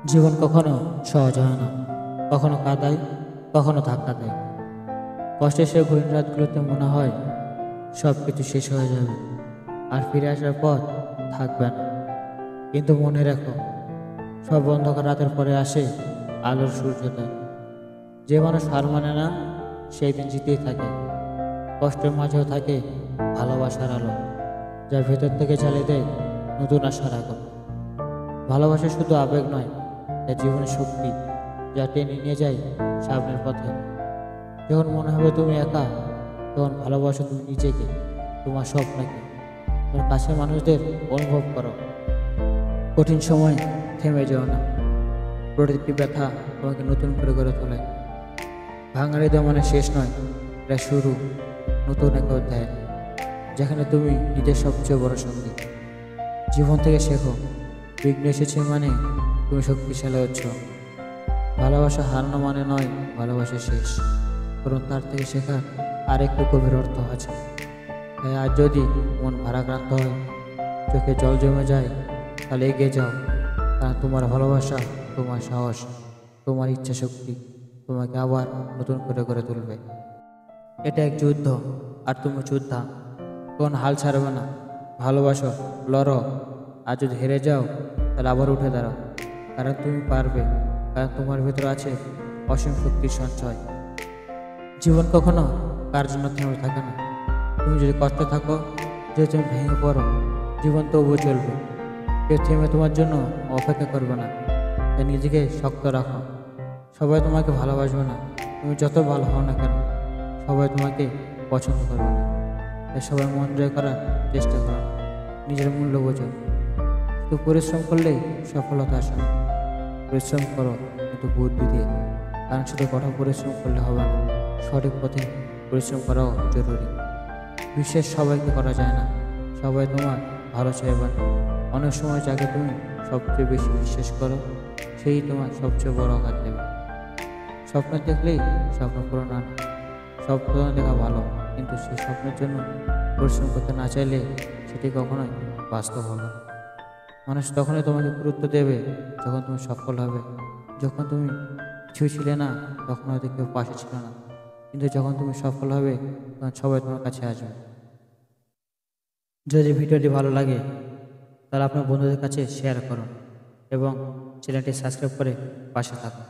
জীবন কখনো সহজ হয় না, কখনো কাঁদায়, কখনো ধাক্কা দেয়। কষ্টের সে গভীর রাতগুলোতে মনে হয় সব কিছু শেষ হয়ে যাবে আর ফিরে আসার পথ থাকবে না। কিন্তু মনে রাখো, সব অন্ধকার রাতের পরে আসে আলোর সূর্যোদয়। যে মানুষ হার মানে না, সেই দিন জিতেই থাকে। কষ্টের মাঝেও থাকে ভালোবাসার আলো, যা ভেতর থেকে জ্বালিয়ে দেয় নতুন আশার আগুন। ভালোবাসা শুধু আবেগ নয়, যা জীবনের শক্তি, যা টেনে নিয়ে যায় সামনের পথে। যখন মনে হবে তুমি একা, তখন ভালোবাসো তুমি নিজেকে, তোমার স্বপ্নকে, তোমার কাছের মানুষদের অনুভব করো। কঠিন সময় থেমে যাও না, প্রতিটি ব্যথা তোমাকে নতুন করে গড়ে তোলে। ভাঙা হৃদয় মানে শেষ নয়, এটা শুরু নতুন এক অধ্যায়, যেখানে তুমি নিজের সবচেয়ে বড় সঙ্গী। জীবন থেকে শেখো, বিঘ্ন এসেছে মানে তুমি শক্তিশালী হচ্ছ। ভালোবাসা হারানো মানে নয় ভালোবাসা শেষ, কারণ তার থেকে শেখার আরেকটু গভীর অর্থ আছে। তাই আজ যদি মন ভারাক্রান্ত হয়, চোখে জল জমে যায়, তাহলে এগিয়ে যাও। কারণ তোমার ভালোবাসা, তোমার সাহস, তোমার ইচ্ছা শক্তি তোমাকে আবার নতুন করে গড়ে তুলবে। এটা এক যুদ্ধ, আর তুমি যোদ্ধা। কোন হাল ছাড়বে না, ভালোবাসো, লড়ো। আর যদি হেরে যাও, তাহলে আবার উঠে দাঁড়াও। কারণ তুমি পারবে, কারণ তোমার ভেতর আছে অসীম শক্তির সঞ্চয়। জীবন কখনো কার জন্য থেমে থাকে না। তুমি যদি কষ্টে থাকো, যদি তুমি ভেঙে পড়ো, জীবন তবুও চলবে। কেউ থেমে তোমার জন্য অপেক্ষা করবে না। তাই নিজেকে শক্ত রাখো। সবাই তোমাকে ভালোবাসবে না, তুমি যত ভালো হও না কেন, সবাই তোমাকে পছন্দ করবে না। তাই সবাই মন জয় করার চেষ্টা করো, নিজের মূল্য বোঝো। শুধু পরিশ্রম করলেই সফলতা আসে না। পরিশ্রম করো কিন্তু বুদ্ধি দিয়ে, কারণ শুধু কঠোর পরিশ্রম করলে হবে না, সঠিক পথে পরিশ্রম করাও জরুরি। বিশ্বাস সবাইকে করা যায় না, সবাই তোমার ভালো চাইবে না। অনেক সময় যাকে তুমি সবচেয়ে বেশি বিশ্বাস করো, সেই তোমার সবচেয়ে বড় আঘাত দেবে। স্বপ্ন দেখলেই স্বপ্ন পূরণ হয় না। স্বপ্ন দেখা ভালো, কিন্তু সেই স্বপ্নের জন্য পরিশ্রম করতে না চাইলে সেটি কখনোই বাস্তব হবে না। মানুষ তখনই তোমাকে গুরুত্ব দেবে যখন তুমি সফল হবে। যখন তুমি কিছুই ছিলে না, তখন হয়তো কেউ পাশে ছিল না, কিন্তু যখন তুমি সফল হবে, তখন সবাই তোমার কাছে আসবে। যদি ভিডিওটি ভালো লাগে, তাহলে আপনার বন্ধুদের কাছে শেয়ার করুন এবং চ্যানেলটি সাবস্ক্রাইব করে পাশে থাকুন।